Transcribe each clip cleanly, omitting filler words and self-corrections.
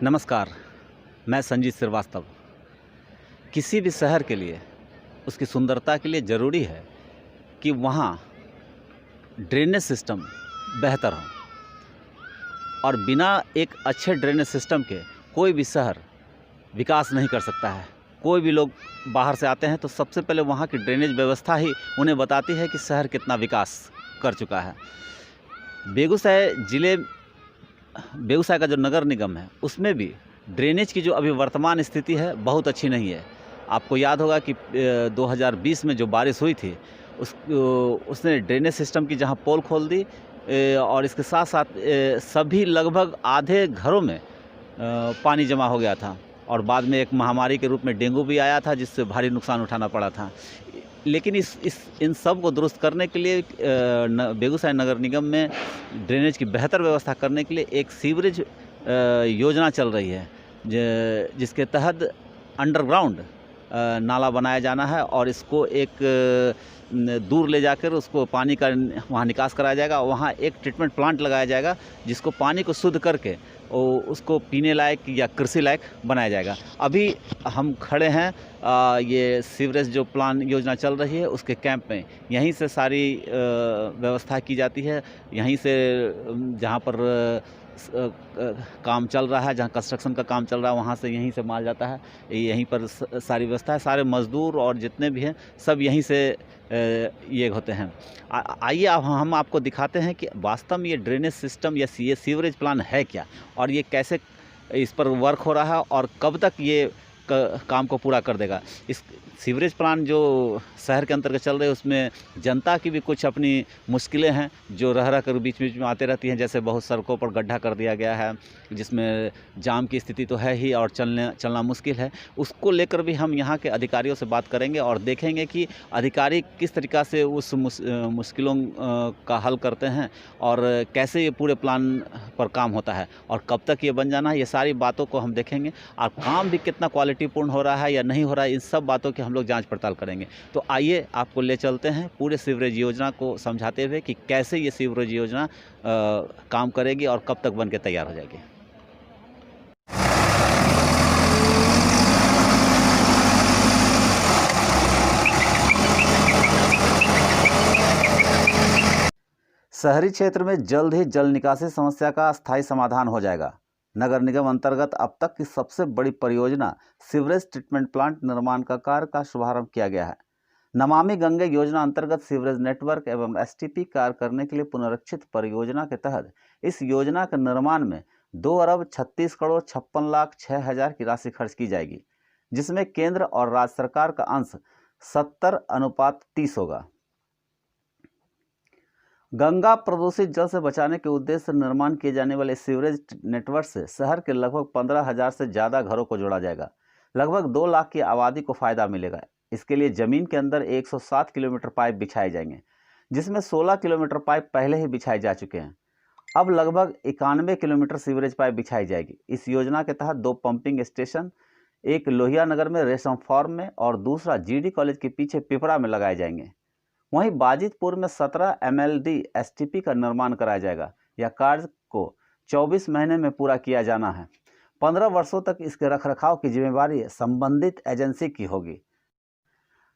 नमस्कार, मैं संजीत श्रीवास्तव। किसी भी शहर के लिए, उसकी सुंदरता के लिए ज़रूरी है कि वहाँ ड्रेनेज सिस्टम बेहतर हो और बिना एक अच्छे ड्रेनेज सिस्टम के कोई भी शहर विकास नहीं कर सकता है। कोई भी लोग बाहर से आते हैं तो सबसे पहले वहाँ की ड्रेनेज व्यवस्था ही उन्हें बताती है कि शहर कितना विकास कर चुका है। बेगूसराय का जो नगर निगम है, उसमें भी ड्रेनेज की जो अभी वर्तमान स्थिति है बहुत अच्छी नहीं है। आपको याद होगा कि 2020 में जो बारिश हुई थी उसने ड्रेनेज सिस्टम की जहां पोल खोल दी और इसके साथ साथ सभी लगभग आधे घरों में पानी जमा हो गया था और बाद में एक महामारी के रूप में डेंगू भी आया था, जिससे भारी नुकसान उठाना पड़ा था। लेकिन इन सब को दुरुस्त करने के लिए बेगूसराय नगर निगम में ड्रेनेज की बेहतर व्यवस्था करने के लिए एक सीवरेज योजना चल रही है, जिसके तहत अंडरग्राउंड नाला बनाया जाना है और इसको एक दूर ले जाकर उसको पानी का वहाँ निकास कराया जाएगा। वहाँ एक ट्रीटमेंट प्लांट लगाया जाएगा जिसको पानी को शुद्ध करके उसको पीने लायक या कृषि लायक बनाया जाएगा। अभी हम खड़े हैं ये सीवरेज जो प्लान योजना चल रही है उसके कैंप में। यहीं से सारी व्यवस्था की जाती है। यहीं से जहाँ पर काम चल रहा है, जहाँ कंस्ट्रक्शन का काम चल रहा है, वहाँ से यहीं से माल जाता है। यहीं पर सारी व्यवस्था है। सारे मज़दूर और जितने भी हैं सब यहीं से ये होते हैं। आइए अब हम आपको दिखाते हैं कि वास्तव में ये ड्रेनेज सिस्टम या ये सीवरेज प्लान है क्या और ये कैसे इस पर वर्क हो रहा है और कब तक ये काम को पूरा कर देगा। इस सीवरेज प्लान जो शहर के अंतर्गत चल रहे हैं उसमें जनता की भी कुछ अपनी मुश्किलें हैं जो रह कर बीच बीच में आते रहती हैं। जैसे बहुत सड़कों पर गड्ढा कर दिया गया है जिसमें जाम की स्थिति तो है ही और चलना मुश्किल है। उसको लेकर भी हम यहाँ के अधिकारियों से बात करेंगे और देखेंगे कि अधिकारी किस तरीक़ा से उस मुश्किलों का हल करते हैं और कैसे ये पूरे प्लान पर काम होता है और कब तक ये बन जाना है। ये सारी बातों को हम देखेंगे और काम भी कितना क्वालिटीपूर्ण हो रहा है या नहीं हो रहा है, इन सब बातों की हम लोग जांच पड़ताल करेंगे। तो आइए आपको ले चलते हैं पूरे सीवरेज योजना को समझाते हुए कि कैसे ये सीवरेज योजना काम करेगी और कब तक बन के तैयार हो जाएगी। शहरी क्षेत्र में जल्द ही जल निकासी समस्या का अस्थायी समाधान हो जाएगा। नगर निगम अंतर्गत अब तक की सबसे बड़ी परियोजना सीवरेज ट्रीटमेंट प्लांट निर्माण का कार्य का शुभारंभ किया गया है। नमामि गंगे योजना अंतर्गत सीवरेज नेटवर्क एवं एसटीपी कार्य करने के लिए पुनरीक्षित परियोजना के तहत इस योजना के निर्माण में 2,36,56,06,000 की राशि खर्च की जाएगी, जिसमें केंद्र और राज्य सरकार का अंश 70:30 होगा। गंगा प्रदूषित जल से बचाने के उद्देश्य से निर्माण किए जाने वाले सीवरेज नेटवर्क से शहर के लगभग 15,000 से ज़्यादा घरों को जोड़ा जाएगा। लगभग 2 लाख की आबादी को फायदा मिलेगा। इसके लिए जमीन के अंदर 107 किलोमीटर पाइप बिछाए जाएंगे, जिसमें 16 किलोमीटर पाइप पहले ही बिछाए जा चुके हैं। अब लगभग 91 किलोमीटर सीवरेज पाइप बिछाई जाएगी। इस योजना के तहत 2 पंपिंग स्टेशन, एक लोहिया नगर में रेशम फार्म में और दूसरा जीडी कॉलेज के पीछे पिपरा में लगाए जाएंगे। वहीं बाजितपुर में 17 MLD STP का निर्माण कराया जाएगा। यह कार्य को 24 महीने में पूरा किया जाना है। 15 वर्षों तक इसके रखरखाव की जिम्मेवारी संबंधित एजेंसी की होगी।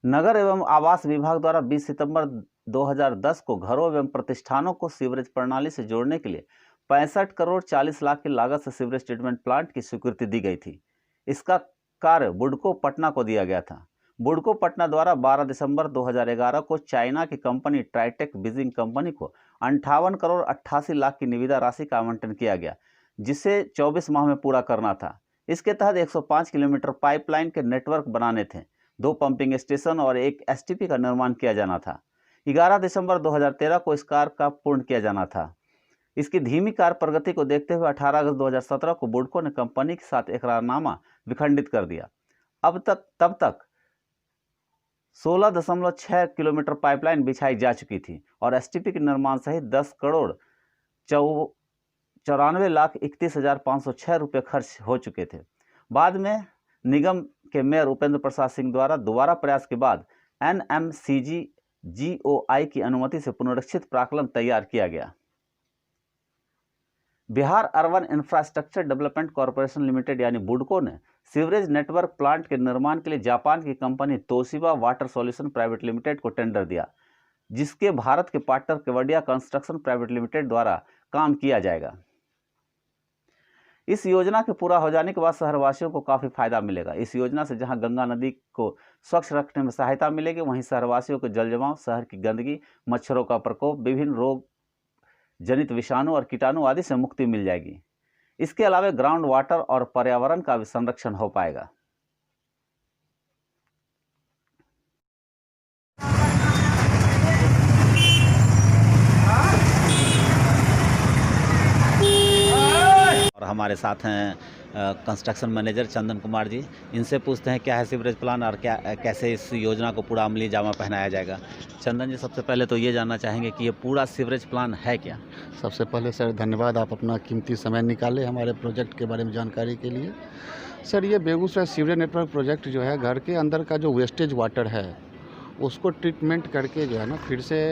नगर एवं आवास विभाग द्वारा 20 सितंबर 2010 को घरों एवं प्रतिष्ठानों को सीवरेज प्रणाली से जोड़ने के लिए 65 करोड़ 40 लाख की लागत से सीवरेज ट्रीटमेंट प्लांट की स्वीकृति दी गई थी। इसका कार्य बुडको पटना को दिया गया था। बुडको पटना द्वारा 12 दिसंबर 2011 को चाइना की कंपनी ट्राइटेक बीजिंग कंपनी को 58 करोड़ 88 लाख की निविदा राशि का आवंटन किया गया, जिसे 24 माह में पूरा करना था। इसके तहत 105 किलोमीटर पाइपलाइन के नेटवर्क बनाने थे, 2 पंपिंग स्टेशन और एक STP का निर्माण किया जाना था। 11 दिसंबर 2013 को इस कार्य का पूर्ण किया जाना था। इसकी धीमी कार्य प्रगति को देखते हुए 18 अगस्त 2017 को बुडको ने कंपनी के साथ एकरारनामा विखंडित कर दिया। तब तक 16.6 किलोमीटर पाइपलाइन बिछाई जा चुकी थी और STP के निर्माण सहित 10 करोड़ 94,31,506 रुपये खर्च हो चुके थे। बाद में निगम के मेयर उपेंद्र प्रसाद सिंह द्वारा दोबारा प्रयास के बाद NMCG GOI की अनुमति से पुनरीक्षित प्राक्कलन तैयार किया गया। Bihar urban infrastructure development corporation limited यानी बुडको ने सीवरेज नेटवर्क प्लांट के निर्माण के लिए जापान की company Toshiba water solution private limited को टेंडर दिया, जिसके भारत के partner Kevadia construction private limited द्वारा काम किया जाएगा। इस योजना के पूरा हो जाने के बाद शहरवासियों को काफ़ी फायदा मिलेगा। इस योजना से जहां गंगा नदी को स्वच्छ रखने में सहायता मिलेगी, वहीं शहरवासियों को जल जमाव, शहर की गंदगी, मच्छरों का प्रकोप, विभिन्न रोग जनित विषाणु और कीटाणु आदि से मुक्ति मिल जाएगी। इसके अलावा ग्राउंड वाटर और पर्यावरण का भी संरक्षण हो पाएगा। और हमारे साथ हैं कंस्ट्रक्शन मैनेजर चंदन कुमार जी। इनसे पूछते हैं क्या है सीवरेज प्लान और कैसे इस योजना को पूरा अमली जामा पहनाया जाएगा। चंदन जी, सबसे पहले तो ये जानना चाहेंगे कि ये पूरा सीवरेज प्लान है क्या? सबसे पहले सर धन्यवाद, आप अपना कीमती समय निकाले हमारे प्रोजेक्ट के बारे में जानकारी के लिए। सर ये बेगूसराय सीवरेज नेटवर्क प्रोजेक्ट जो है, घर के अंदर का जो वेस्टेज वाटर है उसको ट्रीटमेंट करके जो है ना फिर से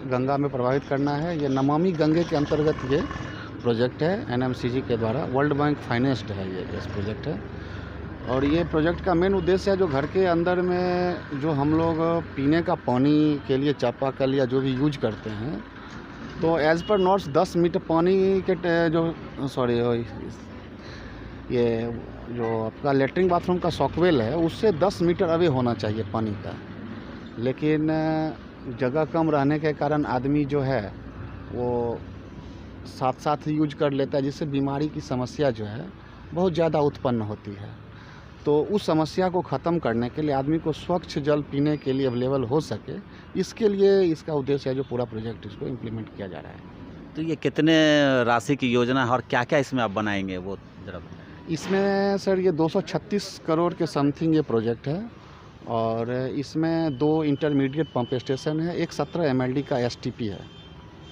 गंगा में प्रवाहित करना है। ये नमामि गंगे के अंतर्गत ये प्रोजेक्ट है, NMCG के द्वारा वर्ल्ड बैंक फाइनेंस्ड है ये प्रोजेक्ट है। और ये प्रोजेक्ट का मेन उद्देश्य है जो घर के अंदर में जो हम लोग पीने का पानी के लिए चापाकल या जो भी यूज करते हैं, तो एज़ पर नॉर्म्स 10 मीटर पानी के ये जो आपका लेटरिन बाथरूम का सॉकवेल है उससे 10 मीटर अवे होना चाहिए पानी का। लेकिन जगह कम रहने के कारण आदमी जो है वो साथ साथ यूज कर लेता है, जिससे बीमारी की समस्या जो है बहुत ज़्यादा उत्पन्न होती है। तो उस समस्या को ख़त्म करने के लिए आदमी को स्वच्छ जल पीने के लिए अवेलेबल हो सके, इसके लिए इसका उद्देश्य है जो पूरा प्रोजेक्ट इसको इम्प्लीमेंट किया जा रहा है। तो ये कितने राशि की योजना है और क्या क्या इसमें आप बनाएंगे वो जरा बताएं। इसमें सर ये 236 करोड़ के समथिंग ये प्रोजेक्ट है और इसमें 2 इंटरमीडिएट पंप स्टेशन है, एक 17 MLD का STP है।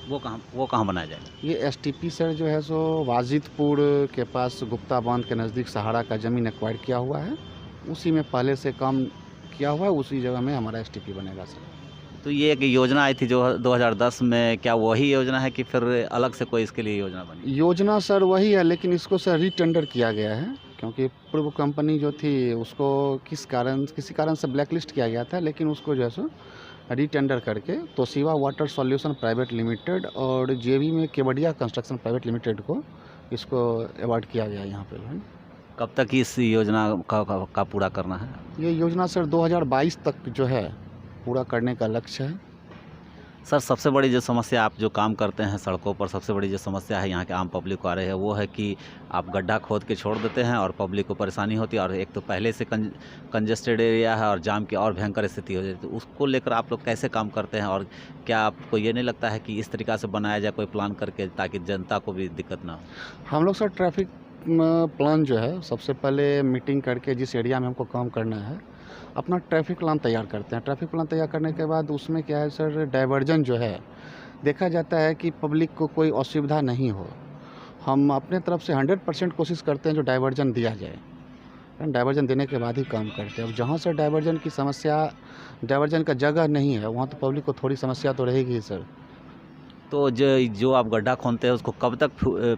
वो कहाँ बनाया जाएगा? ये STP सर जो है सो वाजिदपुर के पास गुप्ता बांध के नज़दीक सहारा का ज़मीन एक्वायर किया हुआ है, उसी में पहले से काम किया हुआ है, उसी जगह में हमारा STP बनेगा सर। तो ये एक योजना आई थी जो 2010 में, क्या वही योजना है कि फिर अलग से कोई इसके लिए योजना बनी? योजना सर वही है, लेकिन इसको सर रीटेंडर किया गया है क्योंकि पूर्व कंपनी जो थी उसको किसी कारण से ब्लैकलिस्ट किया गया था, लेकिन उसको जो है सो रीटेंडर करके Toshiba water solution private limited और JV में केवडिया कंस्ट्रक्शन प्राइवेट लिमिटेड को इसको अवार्ड किया गया यहाँ पे। कब तक इस योजना का पूरा करना है? ये योजना सर 2022 तक जो है पूरा करने का लक्ष्य है। सर, सबसे बड़ी जो समस्या आप जो काम करते हैं सड़कों पर, सबसे बड़ी जो समस्या है यहाँ के आम पब्लिक को आ रही है वो है कि आप गड्ढा खोद के छोड़ देते हैं और पब्लिक को परेशानी होती है, और एक तो पहले से कंजेस्टेड एरिया है और जाम की और भयंकर स्थिति हो जाती है। तो उसको लेकर आप लोग कैसे काम करते हैं और क्या आपको ये नहीं लगता है कि इस तरीक़ा से बनाया जाए कोई प्लान करके ताकि जनता को भी दिक्कत ना हो? हम लोग सर ट्रैफिक प्लान जो है सबसे पहले मीटिंग करके जिस एरिया में हमको काम करना है अपना ट्रैफिक प्लान तैयार करते हैं। ट्रैफिक प्लान तैयार करने के बाद उसमें क्या है सर, डाइवर्जन जो है देखा जाता है कि पब्लिक को कोई असुविधा नहीं हो। हम अपने तरफ से 100% कोशिश करते हैं जो डाइवर्जन दिया जाए, डाइवर्जन देने के बाद ही काम करते हैं। अब जहाँ से डाइवर्जन की समस्या, डाइवर्जन का जगह नहीं है, वहाँ तो पब्लिक को थोड़ी समस्या तो रहेगी ही सर। तो जो आप गड्ढा खोदते हैं उसको कब तक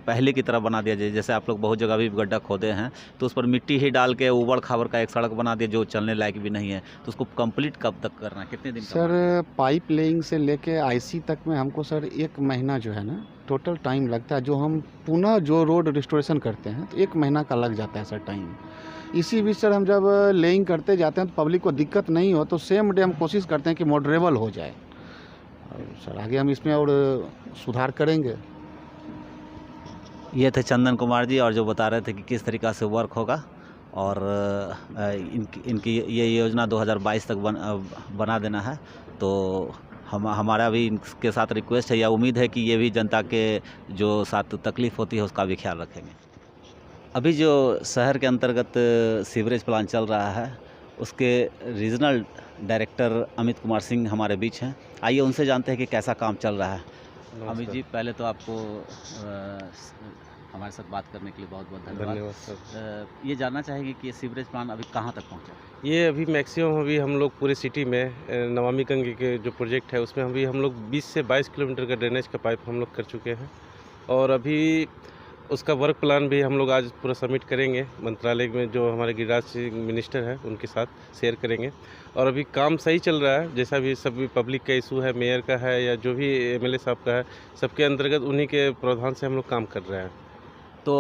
पहले की तरह बना दिया जाए? जैसे आप लोग बहुत जगह भी गड्ढा खोदे हैं तो उस पर मिट्टी ही डाल के ऊबड़ खाबड़ का एक सड़क बना दिया जो चलने लायक भी नहीं है, तो उसको कंप्लीट कब तक करना है, कितने दिन? सर पाइप लेइंग से लेके IC तक में हमको सर 1 महीना जो है ना टोटल टाइम लगता है। जो हम पुनः जो रोड रिस्टोरेशन करते हैं तो 1 महीना का लग जाता है सर टाइम। इसी बीच सर हम जब लेइंग करते जाते हैं तो पब्लिक को दिक्कत नहीं हो तो सेम डे हम कोशिश करते हैं कि मॉडरेबल हो जाए, और सर आगे हम इसमें और सुधार करेंगे। ये थे चंदन कुमार जी और जो बता रहे थे कि किस तरीक़ा से वर्क होगा, और इनकी ये योजना 2022 तक बना देना है। तो हमारा भी इनके साथ रिक्वेस्ट है या उम्मीद है कि ये भी जनता के जो साथ तकलीफ़ होती है उसका भी ख्याल रखेंगे। अभी जो शहर के अंतर्गत सीवरेज प्लान चल रहा है उसके रीजनल डायरेक्टर अमित कुमार सिंह हमारे बीच हैं। आइए उनसे जानते हैं कि कैसा काम चल रहा है। अमित जी, पहले तो आपको हमारे साथ बात करने के लिए बहुत बहुत धन्यवाद सर। ये जानना चाहेंगे कि ये सीवरेज प्लान अभी कहाँ तक पहुँचा? ये अभी मैक्सिमम अभी हम लोग पूरे सिटी में नमामि गंगे के जो प्रोजेक्ट है उसमें अभी हम लोग 20 से 22 किलोमीटर का ड्रेनेज का पाइप हम लोग कर चुके हैं, और अभी उसका वर्क प्लान भी हम लोग आज पूरा सबमिट करेंगे मंत्रालय में, जो हमारे गिरिराज सिंह मिनिस्टर हैं उनके साथ शेयर करेंगे। और अभी काम सही चल रहा है, जैसा भी सभी पब्लिक का इशू है, मेयर का है या जो भी एमएलए साहब का है, सबके अंतर्गत उन्हीं के प्रावधान से हम लोग काम कर रहे हैं। तो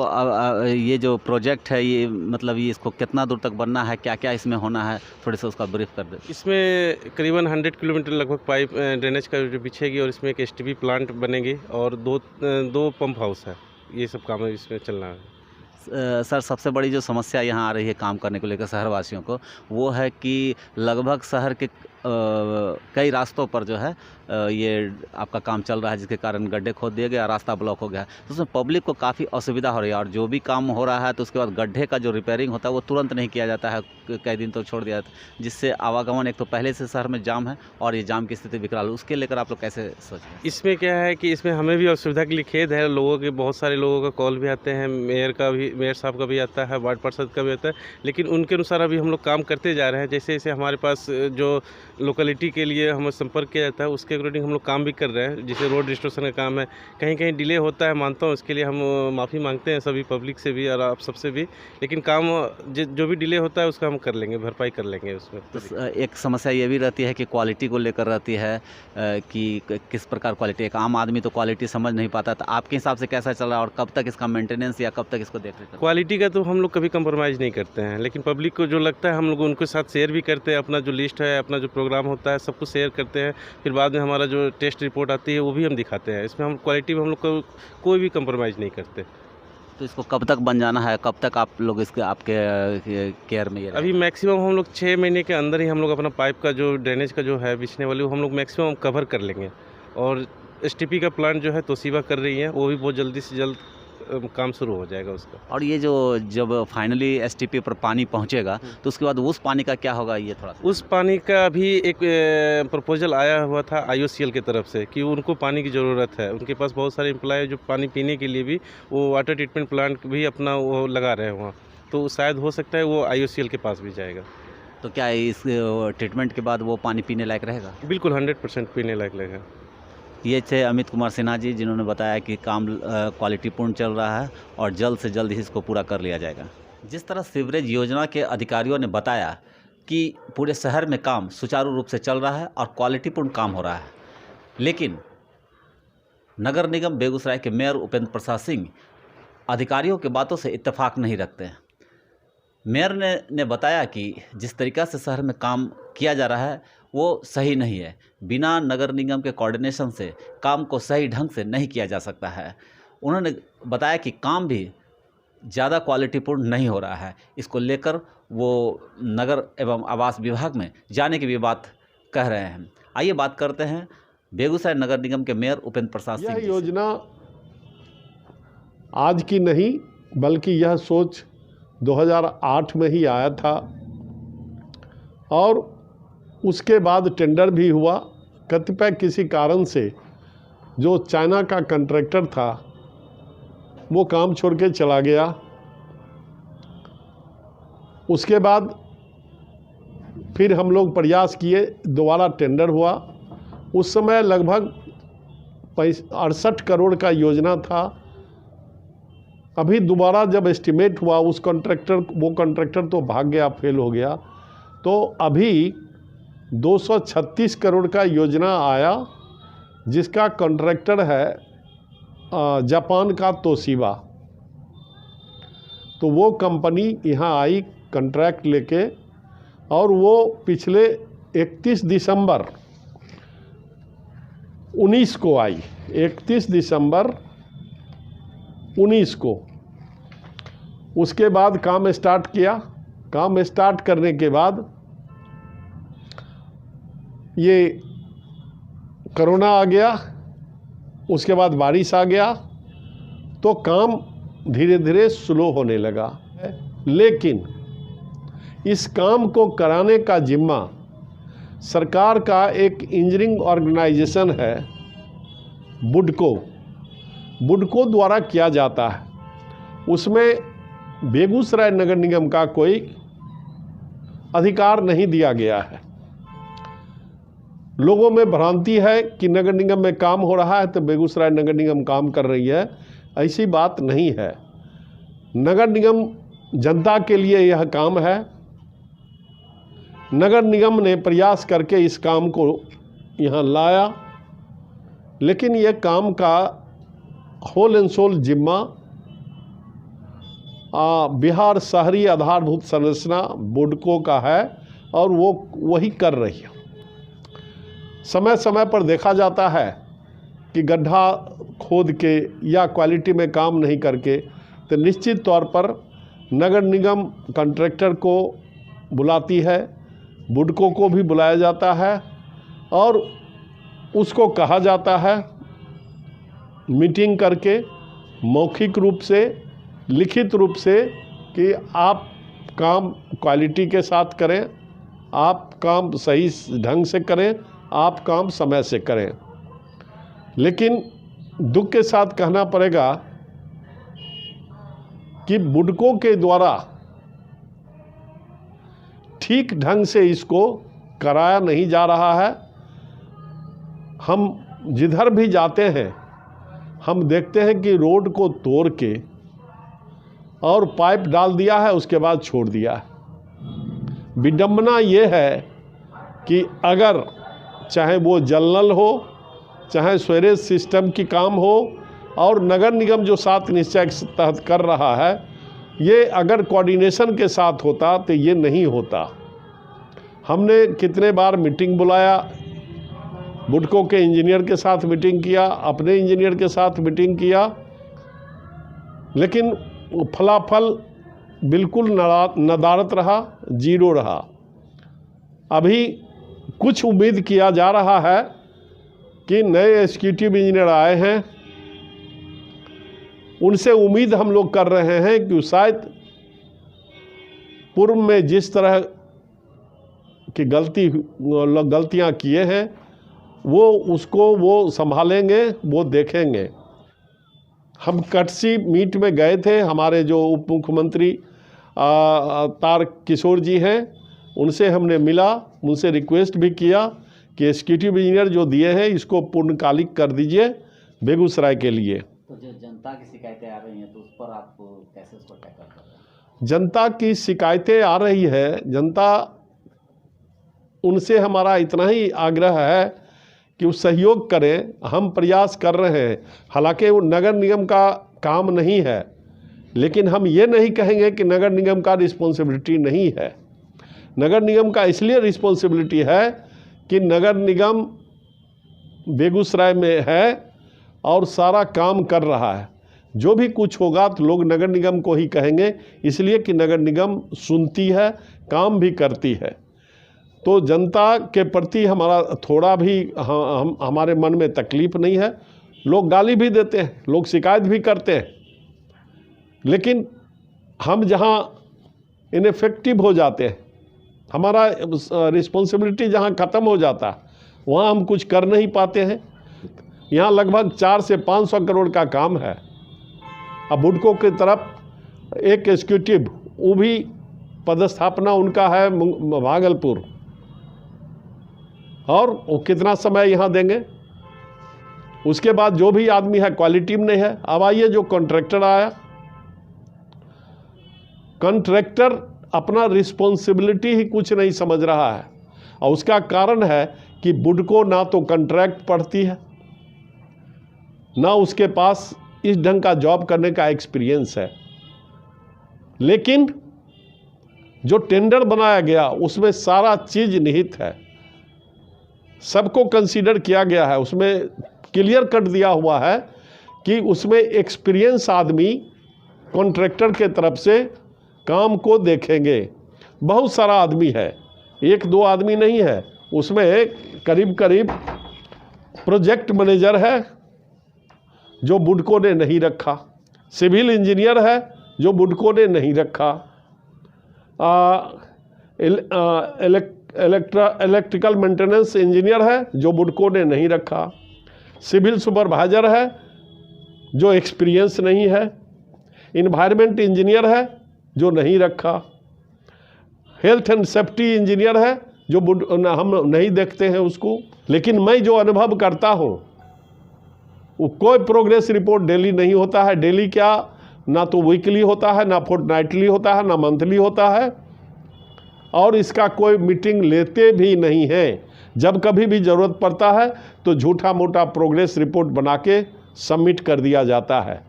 ये जो प्रोजेक्ट है ये मतलब ये इसको कितना दूर तक बनना है, क्या क्या इसमें होना है, थोड़े से उसका ब्रीफ कर दे। इसमें करीबन 100 किलोमीटर लगभग पाइप ड्रेनेज का जो बिछेगी और इसमें एक एसटीपी प्लांट बनेगी और दो पंप हाउस है। ये सब काम इसमें चलना है। सर सबसे बड़ी जो समस्या यहाँ आ रही है काम करने को लेकर शहरवासियों को, वो है कि लगभग शहर के कई रास्तों पर जो है ये आपका काम चल रहा है, जिसके कारण गड्ढे खोद दिए गए, रास्ता ब्लॉक हो गया है। तो उसमें पब्लिक को काफ़ी असुविधा हो रही है और जो भी काम हो रहा है तो उसके बाद गड्ढे का जो रिपेयरिंग होता है वो तुरंत नहीं किया जाता है, कई दिन तो छोड़ दिया जाता है, जिससे आवागमन एक तो पहले से शहर में जाम है और ये जाम की स्थिति विकराल। उसके लेकर आप लोग कैसे सोच रहे हैं? इसमें क्या है कि इसमें हमें भी असुविधा के लिए खेद है, लोगों के बहुत सारे लोगों का कॉल भी आते हैं, मेयर साहब का भी आता है, वार्ड पार्षद का भी आता है, लेकिन उनके अनुसार अभी हम लोग काम करते जा रहे हैं। जैसे जैसे हमारे पास जो लोकेलिटी के लिए हमें संपर्क किया जाता है उसके अकॉर्डिंग हम लोग काम भी कर रहे हैं। जैसे रोड रिस्टोरेशन का काम है, कहीं कहीं डिले होता है, मानता हूँ, इसके लिए हम माफ़ी मांगते हैं सभी पब्लिक से भी और आप सबसे भी, लेकिन काम जो भी डिले होता है उसका हम कर लेंगे, भरपाई कर लेंगे उसमें। तो एक समस्या ये भी रहती है कि क्वालिटी को लेकर रहती है कि किस प्रकार क्वालिटी, एक आम आदमी तो क्वालिटी समझ नहीं पाता, तो आपके हिसाब से कैसा चल रहा है और कब तक इसका मेंटेनेंस या कब तक इसको देख रेख? क्वालिटी का तो हम लोग कभी कंप्रोमाइज़ नहीं करते हैं, लेकिन पब्लिक को जो लगता है हम लोग उनके साथ शेयर भी करते हैं, अपना जो लिस्ट है, अपना जो प्रोग्राम होता है सब कुछ शेयर करते हैं। फिर बाद में हमारा जो टेस्ट रिपोर्ट आती है वो भी हम दिखाते हैं। इसमें हम क्वालिटी में हम लोग कोई भी कंप्रोमाइज़ नहीं करते। तो इसको कब तक बन जाना है, कब तक आप लोग इसके आपके केयर में ये अभी मैक्सिमम हम लोग 6 महीने के अंदर ही हम लोग अपना पाइप का जो ड्रेनेज का जो है बिछने वाली वो हम लोग मैक्सिमम कवर कर लेंगे। और एसटीपी का प्लांट जो है तोशिबा कर रही है, वो भी बहुत जल्दी से जल्द काम शुरू हो जाएगा उसका। और ये जो जब फाइनली एसटीपी पर पानी पहुंचेगा तो उसके बाद उस पानी का क्या होगा, ये थोड़ा सा? उस पानी का भी एक प्रपोजल आया हुआ था आईओसीएल की तरफ से कि उनको पानी की ज़रूरत है। उनके पास बहुत सारे एम्प्लॉय जो पानी पीने के लिए भी वो वाटर ट्रीटमेंट प्लांट भी अपना वो लगा रहे हैं वहाँ, तो शायद हो सकता है वो आईओसीएल के पास भी जाएगा। तो क्या इस ट्रीटमेंट के बाद वो पानी पीने लायक रहेगा? बिल्कुल 100% पीने लायक लगेगा। ये थे अमित कुमार सिन्हा जी, जिन्होंने बताया कि काम क्वालिटीपूर्ण चल रहा है और जल्द से जल्द ही इसको पूरा कर लिया जाएगा। जिस तरह सीवरेज योजना के अधिकारियों ने बताया कि पूरे शहर में काम सुचारू रूप से चल रहा है और क्वालिटीपूर्ण काम हो रहा है, लेकिन नगर निगम बेगूसराय के मेयर उपेंद्र प्रसाद सिंह अधिकारियों की बातों से इत्तेफाक नहीं रखते हैं। मेयर ने बताया कि जिस तरीक़ा से शहर में काम किया जा रहा है वो सही नहीं है, बिना नगर निगम के कोऑर्डिनेशन से काम को सही ढंग से नहीं किया जा सकता है। उन्होंने बताया कि काम भी ज़्यादा क्वालिटीपूर्ण नहीं हो रहा है, इसको लेकर वो नगर एवं आवास विभाग में जाने की भी बात कह रहे हैं। आइए बात करते हैं बेगूसराय नगर निगम के मेयर उपेंद्र प्रसाद सिंह। यह योजना आज की नहीं बल्कि यह सोच 2008 में ही आया था और उसके बाद टेंडर भी हुआ। कतिपय किसी कारण से जो चाइना का कॉन्ट्रैक्टर था वो काम छोड़ के चला गया। उसके बाद फिर हम लोग प्रयास किए, दोबारा टेंडर हुआ। उस समय लगभग 68 करोड़ का योजना था। अभी दोबारा जब एस्टिमेट हुआ वो कॉन्ट्रैक्टर तो भाग गया, फेल हो गया, तो अभी 236 करोड़ का योजना आया जिसका कॉन्ट्रैक्टर है जापान का तोशिबा। तो वो कंपनी यहाँ आई कॉन्ट्रैक्ट लेके और वो पिछले 31 दिसंबर 19 को आई, 31 दिसंबर 19 को। उसके बाद काम स्टार्ट किया। काम स्टार्ट करने के बाद ये कोरोना आ गया, उसके बाद बारिश आ गया, तो काम धीरे धीरे स्लो होने लगा। लेकिन इस काम को कराने का जिम्मा सरकार का एक इंजीनियरिंग ऑर्गेनाइजेशन है बुडको द्वारा किया जाता है। उसमें बेगूसराय नगर निगम का कोई अधिकार नहीं दिया गया है। लोगों में भ्रांति है कि नगर निगम में काम हो रहा है तो बेगूसराय नगर निगम काम कर रही है, ऐसी बात नहीं है। नगर निगम जनता के लिए यह काम है। नगर निगम ने प्रयास करके इस काम को यहाँ लाया, लेकिन यह काम का होल एंड सोल जिम्मा बिहार शहरी आधारभूत संरचना बुडको का है और वो वही कर रही है। समय समय पर देखा जाता है कि गड्ढा खोद के या क्वालिटी में काम नहीं करके, तो निश्चित तौर पर नगर निगम कॉन्ट्रैक्टर को बुलाती है, बुडको को भी बुलाया जाता है और उसको कहा जाता है मीटिंग करके मौखिक रूप से, लिखित रूप से कि आप काम क्वालिटी के साथ करें, आप काम सही ढंग से करें, आप काम समय से करें। लेकिन दुख के साथ कहना पड़ेगा कि बुडको के द्वारा ठीक ढंग से इसको कराया नहीं जा रहा है। हम जिधर भी जाते हैं हम देखते हैं कि रोड को तोड़ के और पाइप डाल दिया है, उसके बाद छोड़ दिया है। विडंबना ये है कि अगर चाहे वो जल नल हो, चाहे स्वेरेज सिस्टम की काम हो, और नगर निगम जो 7 निश्चय के तहत कर रहा है, ये अगर कोऑर्डिनेशन के साथ होता तो ये नहीं होता। हमने कितने बार मीटिंग बुलाया, बुडको के इंजीनियर के साथ मीटिंग किया, अपने इंजीनियर के साथ मीटिंग किया, लेकिन फलाफल बिल्कुल नदारत रहा, जीरो रहा। अभी कुछ उम्मीद किया जा रहा है कि नए एग्जीक्यूटिव इंजीनियर आए हैं, उनसे उम्मीद हम लोग कर रहे हैं कि शायद पूर्व में जिस तरह की गलतियां किए हैं वो संभालेंगे, वो देखेंगे। हम कटसी मीट में गए थे, हमारे जो उप मुख्यमंत्री तार किशोर जी हैं, उनसे हमने मिला, उनसे रिक्वेस्ट भी किया कि एग्जीक्यूटिव इंजीनियर जो दिए हैं इसको पूर्णकालिक कर दीजिए बेगूसराय के लिए। तो जो जनता की शिकायतें आ रही हैं तो उस पर आप कैसे उसको टैकल कर रहे हैं? जनता की शिकायतें आ रही है, जनता, उनसे हमारा इतना ही आग्रह है कि वो सहयोग करें। हम प्रयास कर रहे हैं, हालांकि वो नगर निगम का काम नहीं है, लेकिन हम ये नहीं कहेंगे कि नगर निगम का रिस्पॉन्सिबिलिटी नहीं है। नगर निगम का इसलिए रिस्पॉन्सिबिलिटी है कि नगर निगम बेगूसराय में है और सारा काम कर रहा है। जो भी कुछ होगा तो लोग नगर निगम को ही कहेंगे, इसलिए कि नगर निगम सुनती है, काम भी करती है। तो जनता के प्रति हमारा थोड़ा भी हमारे मन में तकलीफ़ नहीं है। लोग गाली भी देते हैं, लोग शिकायत भी करते हैं, लेकिन हम जहाँ इनफेक्टिव हो जाते हैं, हमारा रिस्पॉन्सिबिलिटी जहाँ ख़त्म हो जाता है, वहाँ हम कुछ कर नहीं पाते हैं। यहाँ लगभग 400 से 500 करोड़ का काम है। अब बुडको की तरफ एक एग्जीक्यूटिव, वो भी पदस्थापना उनका है भागलपुर, और वो कितना समय यहाँ देंगे? उसके बाद जो भी आदमी है क्वालिटी में नहीं है। अब आइए जो कॉन्ट्रैक्टर आया, कॉन्ट्रैक्टर अपना रिस्पॉन्सिबिलिटी ही कुछ नहीं समझ रहा है, और उसका कारण है कि बुडको ना तो कॉन्ट्रैक्ट पढ़ती है, ना उसके पास इस ढंग का जॉब करने का एक्सपीरियंस है। लेकिन जो टेंडर बनाया गया उसमें सारा चीज़ निहित है, सबको कंसीडर किया गया है, उसमें क्लियर कट दिया हुआ है कि उसमें एक्सपीरियंस आदमी कॉन्ट्रैक्टर के तरफ से काम को देखेंगे। बहुत सारा आदमी है, 1-2 आदमी नहीं है, उसमें करीब करीब प्रोजेक्ट मैनेजर है जो बुडको ने नहीं रखा, सिविल इंजीनियर है जो बुडको ने नहीं रखा, इलेक्ट्रिकल मेंटेनेंस इंजीनियर है जो बुडको ने नहीं रखा, सिविल सुपरवाइजर है जो एक्सपीरियंस नहीं है, इन्वायरमेंट इंजीनियर है जो नहीं रखा, हेल्थ एंड सेफ्टी इंजीनियर है जो हम नहीं देखते हैं उसको। लेकिन मैं जो अनुभव करता हूँ वो कोई प्रोग्रेस रिपोर्ट डेली नहीं होता है। डेली क्या, ना तो वीकली होता है, ना फोर्टनाइटली होता है, ना मंथली होता है, और इसका कोई मीटिंग लेते भी नहीं है। जब कभी भी ज़रूरत पड़ता है तो झूठा मोटा प्रोग्रेस रिपोर्ट बना के सबमिट कर दिया जाता है।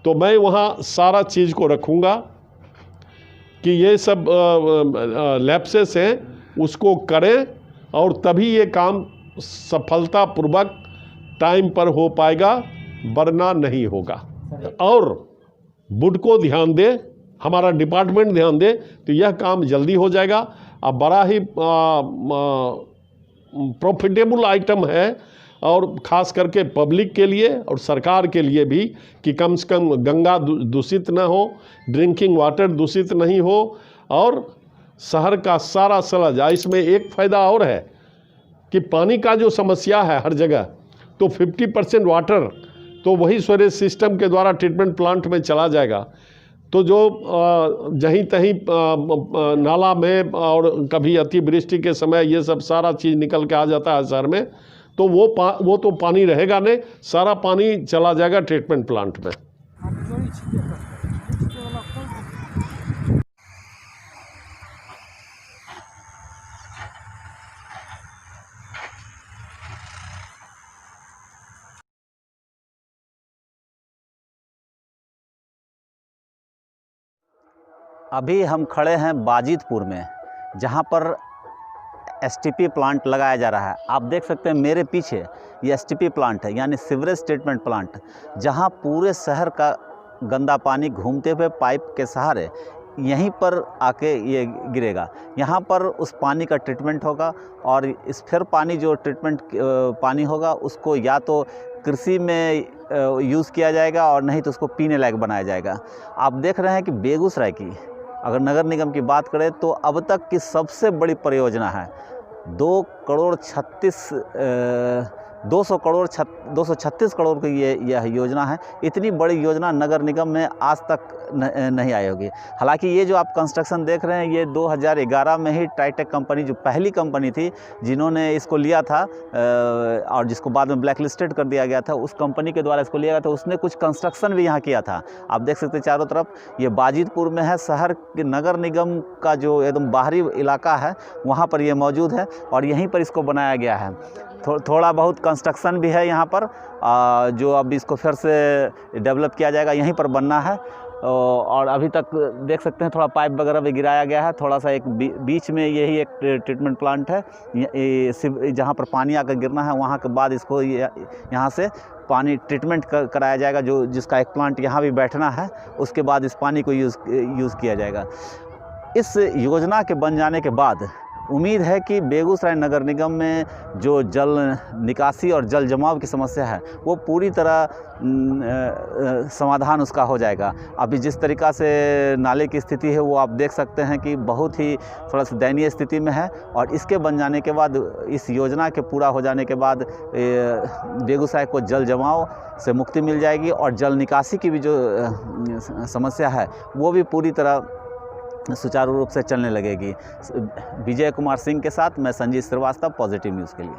तो मैं वहाँ सारा चीज़ को रखूँगा कि ये सब लैप्सेस हैं उसको करें, और तभी ये काम सफलतापूर्वक टाइम पर हो पाएगा, वरना नहीं होगा। और बुडको ध्यान दे, हमारा डिपार्टमेंट ध्यान दे, तो यह काम जल्दी हो जाएगा। अब बड़ा ही प्रॉफिटेबल आइटम है, और ख़ास करके पब्लिक के लिए और सरकार के लिए भी, कि कम से कम गंगा दूषित ना हो, ड्रिंकिंग वाटर दूषित नहीं हो, और शहर का सारा सलज। इसमें एक फ़ायदा और है कि पानी का जो समस्या है हर जगह, तो 50% वाटर तो वही स्वेरेज सिस्टम के द्वारा ट्रीटमेंट प्लांट में चला जाएगा। तो जो जहीं तहीं नाला में और कभी अतिवृष्टि के समय ये सब सारा चीज़ निकल के आ जाता है शहर में, तो वो तो पानी रहेगा नहीं, सारा पानी चला जाएगा ट्रीटमेंट प्लांट में। अभी हम खड़े हैं बाजितपुर में, जहां पर एसटीपी प्लांट लगाया जा रहा है। आप देख सकते हैं मेरे पीछे ये एसटीपी प्लांट है, यानी सीवरेज ट्रीटमेंट प्लांट, जहां पूरे शहर का गंदा पानी घूमते हुए पाइप के सहारे यहीं पर आके ये गिरेगा। यहाँ पर उस पानी का ट्रीटमेंट होगा, और इस फिर पानी जो ट्रीटमेंट पानी होगा उसको या तो कृषि में यूज़ किया जाएगा, और नहीं तो उसको पीने लायक बनाया जाएगा। आप देख रहे हैं कि बेगूसराय की अगर नगर निगम की बात करें तो अब तक की सबसे बड़ी परियोजना है 236 करोड़ की यह योजना है। इतनी बड़ी योजना नगर निगम में आज तक नहीं आई होगी। हालांकि ये जो आप कंस्ट्रक्शन देख रहे हैं, ये 2011 में ही ट्राइटेक कंपनी, जो पहली कंपनी थी जिन्होंने इसको लिया था और जिसको बाद में ब्लैक लिस्टेड कर दिया गया था, उस कंपनी के द्वारा इसको लिया गया था। उसने कुछ कंस्ट्रक्शन भी यहाँ किया था। आप देख सकते हैं चारों तरफ, ये बाजितपुर में है। शहर के नगर निगम का जो एकदम बाहरी इलाका है वहाँ पर ये मौजूद है, और यहीं पर इसको बनाया गया है। थोड़ा बहुत कंस्ट्रक्शन भी है यहाँ पर, जो अब इसको फिर से डेवलप किया जाएगा, यहीं पर बनना है। और अभी तक देख सकते हैं थोड़ा पाइप वगैरह भी गिराया गया है। थोड़ा सा एक बीच में यही एक ट्रीटमेंट प्लांट है, जहाँ पर पानी आकर गिरना है, वहाँ के बाद इसको यहाँ से पानी ट्रीटमेंट कराया जाएगा, जिसका एक प्लांट यहाँ भी बैठना है। उसके बाद इस पानी को यूज़ किया जाएगा। इस योजना के बन जाने के बाद उम्मीद है कि बेगूसराय नगर निगम में जो जल निकासी और जल जमाव की समस्या है वो पूरी तरह समाधान उसका हो जाएगा। अभी जिस तरीक़ा से नाले की स्थिति है वो आप देख सकते हैं कि बहुत ही थोड़ा सा दयनीय स्थिति में है, और इसके बन जाने के बाद, इस योजना के पूरा हो जाने के बाद बेगूसराय को जल जमाव से मुक्ति मिल जाएगी, और जल निकासी की भी जो समस्या है वो भी पूरी तरह सुचारू रूप से चलने लगेगी। विजय कुमार सिंह के साथ मैं संजीव श्रीवास्तव, पॉजिटिव न्यूज़ के लिए।